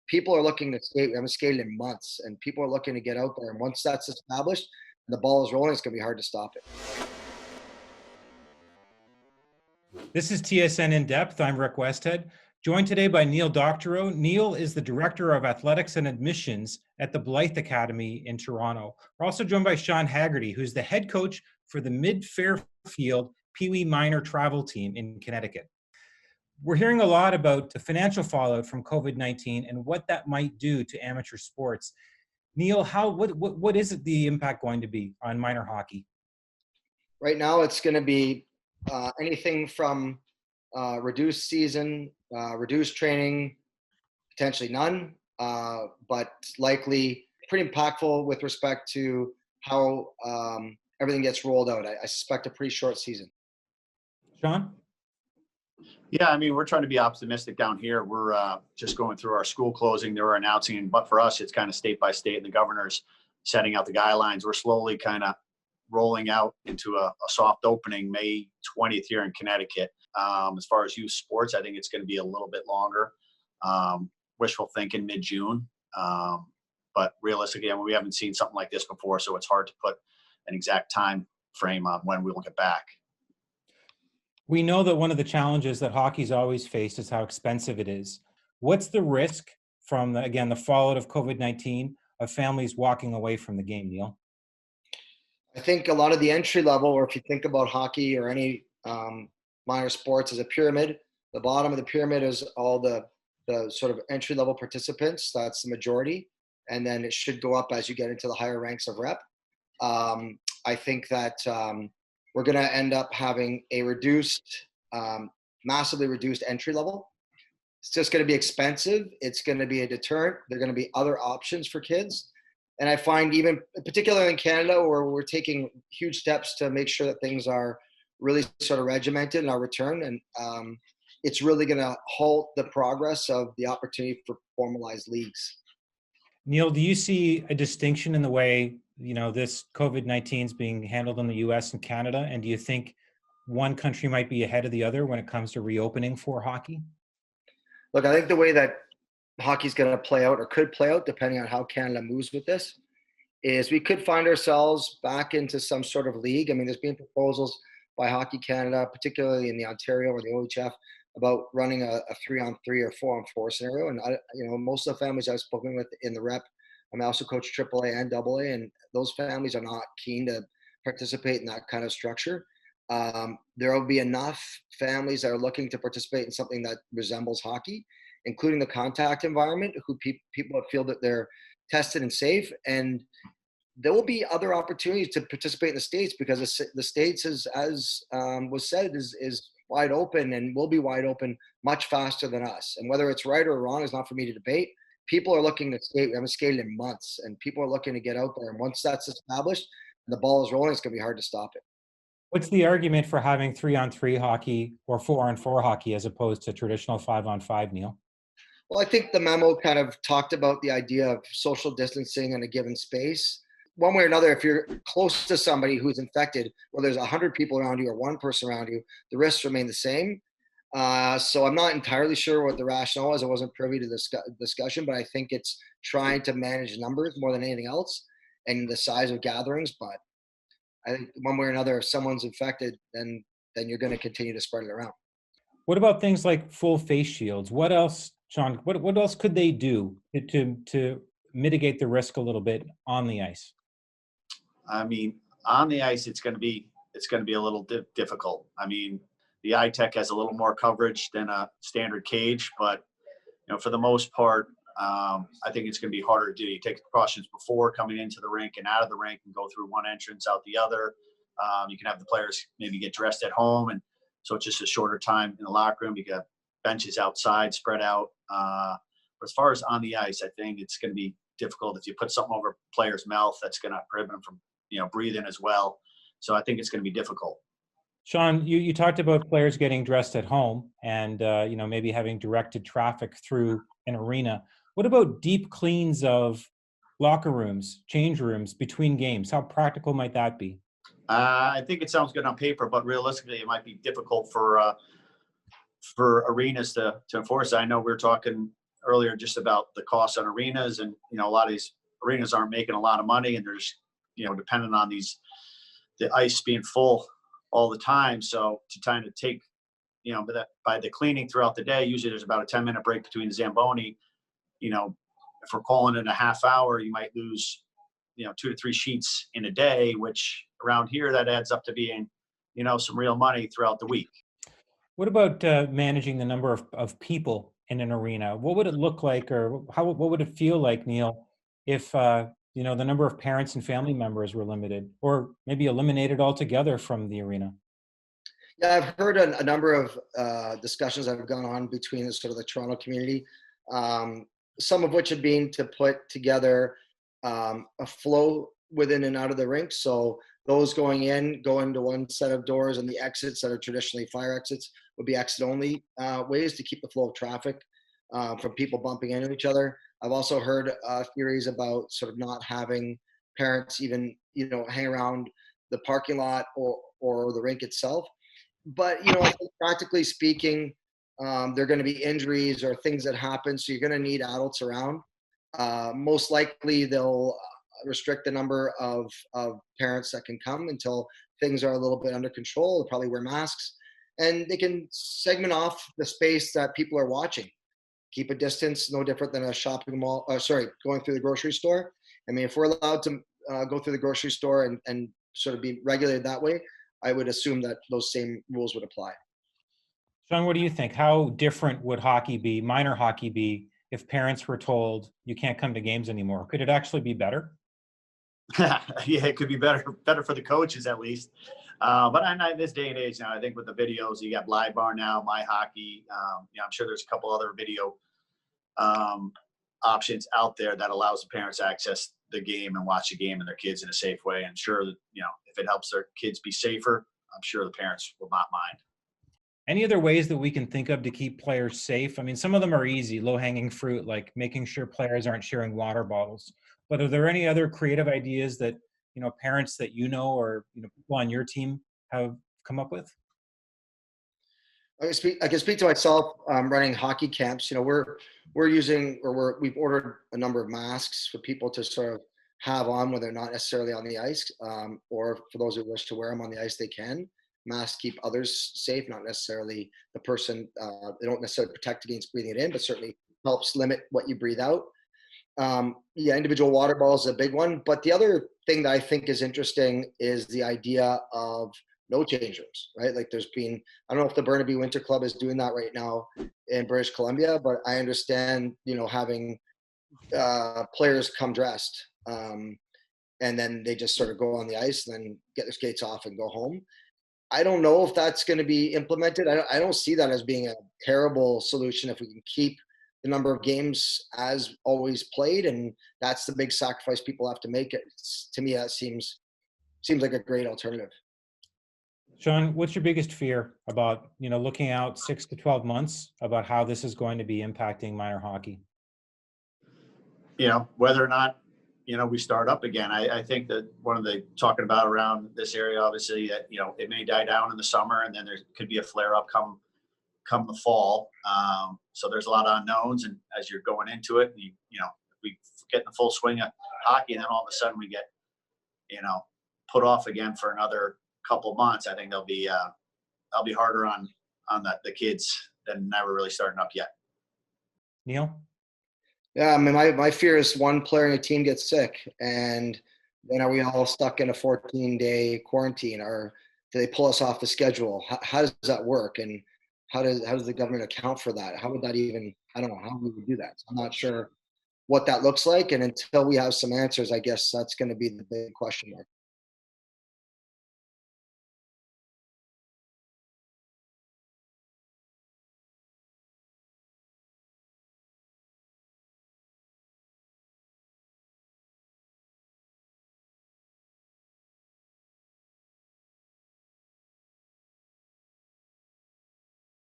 people are looking to skate. We haven't skated in months, and people are looking to get out there. And once that's established and the ball is rolling, it's going to be hard to stop it. This is TSN In Depth. I'm Rick Westhead, joined today by Neil Doctorow. Neil is the Director of Athletics and Admissions at the Blythe Academy in Toronto. We're also joined by Sean Haggerty, who's the head coach for the Mid-Fairfield Pee Wee Minor Travel Team in Connecticut. We're hearing a lot about the financial fallout from COVID-19 and what that might do to amateur sports. Neil, what is the impact going to be on minor hockey? Right now, it's going to be anything from reduced season, reduced training, potentially none, but likely pretty impactful with respect to how everything gets rolled out. I suspect a pretty short season. Sean? Yeah, I mean, we're trying to be optimistic down here. We're just going through our school closing. They were announcing, but for us, it's kind of state by state, and the governor's setting out the guidelines. We're slowly kind of rolling out into a soft opening May 20th here in Connecticut. As far as youth sports, I think it's going to be a little bit longer. Wishful thinking mid-June. But realistically, I mean, we haven't seen something like this before, so it's hard to put an exact time frame on when we will get back. We know that one of the challenges that hockey's always faced is how expensive it is. What's the risk from, the fallout of COVID-19 of families walking away from the game, Neil? I think a lot of the entry level, or if you think about hockey or any minor sports as a pyramid, the bottom of the pyramid is all the sort of entry level participants. That's the majority. And then it should go up as you get into the higher ranks of rep. I think that we're going to end up having a massively reduced entry level. It's just going to be expensive. It's going to be a deterrent. There are going to be other options for kids. And I find even particularly in Canada, where we're taking huge steps to make sure that things are really sort of regimented in our return. And it's really going to halt the progress of the opportunity for formalized leagues. Neil, do you see a distinction in the way, this COVID-19 is being handled in the US and Canada? And do you think one country might be ahead of the other when it comes to reopening for hockey? Look, I think the way that hockey's going to play out, or could play out, depending on how Canada moves with this, is we could find ourselves back into some sort of league. I mean, there's been proposals by Hockey Canada, particularly in the Ontario or the OHF, about running a 3-on-3 or 4-on-4 scenario. And most of the families I've spoken with in the rep, I also coach AAA and AA, and those families are not keen to participate in that kind of structure. There will be enough families that are looking to participate in something that resembles hockey, including the contact environment, who people feel that they're tested and safe. And there will be other opportunities to participate in the States, because the States, as was said, is wide open and will be wide open much faster than us. And whether it's right or wrong is not for me to debate. People are looking to skate. We haven't skated in months, and people are looking to get out there. And once that's established and the ball is rolling, it's going to be hard to stop it. What's the argument for having 3-on-3 hockey or 4-on-4 hockey as opposed to traditional 5-on-5, Neil? Well, I think the memo kind of talked about the idea of social distancing in a given space. One way or another, if you're close to somebody who's infected, whether there's 100 people around you or one person around you, the risks remain the same. So I'm not entirely sure what the rationale is. I wasn't privy to this discussion, but I think it's trying to manage numbers more than anything else and the size of gatherings. But I think one way or another, if someone's infected, then you're going to continue to spread it around. What about things like full face shields? What else, Sean, what else could they do to mitigate the risk a little bit on the ice? I mean, on the ice, it's going to be a little difficult. I mean, the iTech has a little more coverage than a standard cage, but for the most part, I think it's going to be harder to do. You take the precautions before coming into the rink and out of the rink, and go through one entrance, out the other. You can have the players maybe get dressed at home, and so it's just a shorter time in the locker room. You got benches outside spread out. But as far as on the ice, I think it's going to be difficult if you put something over a player's mouth. That's going to prohibit them from breathing as well. So I think it's going to be difficult. Sean, you talked about players getting dressed at home and maybe having directed traffic through an arena. What about deep cleans of locker rooms, change rooms between games? How practical might that be? I think it sounds good on paper, but realistically, it might be difficult for arenas to enforce. I know we were talking earlier just about the costs on arenas, and a lot of these arenas aren't making a lot of money, and they're just dependent on the ice being full all the time. So to try to take by the cleaning throughout the day, usually there's about a 10-minute break between the Zamboni. If we're calling it a half hour, you might lose 2 to 3 sheets in a day, which around here that adds up to being some real money throughout the week. What about managing the number of people in an arena? What would it look like, or what would it feel like, Neil, if the number of parents and family members were limited, or maybe eliminated altogether from the arena? Yeah, I've heard a number of discussions that have gone on between the sort of the Toronto community, some of which have been to put together a flow within and out of the rink. So those going to one set of doors, and the exits that are traditionally fire exits would be exit only ways to keep the flow of traffic from people bumping into each other. I've also heard theories about sort of not having parents even hang around the parking lot or the rink itself. But I think practically speaking, there are going to be injuries or things that happen, so you're going to need adults around. Most likely they'll restrict the number of parents that can come until things are a little bit under control. They'll probably wear masks, and they can segment off the space that people are watching. Keep a distance, no different than a shopping mall. Going through the grocery store. I mean, if we're allowed to go through the grocery store and sort of be regulated that way, I would assume that those same rules would apply. Sean, what do you think? How different would minor hockey be, if parents were told you can't come to games anymore? Could it actually be better? Yeah, it could be better for the coaches at least. But in this day and age now, I think with the videos, you got Live Bar now, My Hockey. I'm sure there's a couple other video options out there that allows the parents to access the game and watch the game and their kids in a safe way. And sure that, if it helps their kids be safer, I'm sure the parents will not mind. Any other ways that we can think of to keep players safe? I mean, some of them are easy, low-hanging fruit, like making sure players aren't sharing water bottles. But are there any other creative ideas that, parents that or people on your team have come up with? I can speak to myself. Running hockey camps. We're using, we've ordered a number of masks for people to sort of have on when they're not necessarily on the ice, or for those who wish to wear them on the ice, they can. Masks keep others safe, not necessarily the person. They don't necessarily protect against breathing it in, but certainly helps limit what you breathe out. Individual water bottles is a big one. But the other thing that I think is interesting is the idea of no change rooms, right? Like I don't know if the Burnaby Winter Club is doing that right now in British Columbia, but I understand, having players come dressed, and then they just sort of go on the ice and then get their skates off and go home. I don't know if that's going to be implemented. I don't see that as being a terrible solution if we can keep the number of games as always played, and that's the big sacrifice people have to make. To me, that seems like a great alternative. Sean, what's your biggest fear about, looking out 6 to 12 months about how this is going to be impacting minor hockey? Whether or not, we start up again. I think that one of the talking about around this area, obviously, that, it may die down in the summer, and then there could be a flare up come the fall. So there's a lot of unknowns, and as you're going into it, we get in the full swing of hockey, and then all of a sudden we get, put off again for another couple months. I think I'll be harder on the kids than never really starting up yet. Neil? Yeah, I mean, my fear is one player in a team gets sick, and then are we all stuck in a 14-day quarantine, or do they pull us off the schedule? How does that work, and how does the government account for that? How would that even? I don't know how we would do that. So I'm not sure what that looks like, and until we have some answers, I guess that's going to be the big question mark.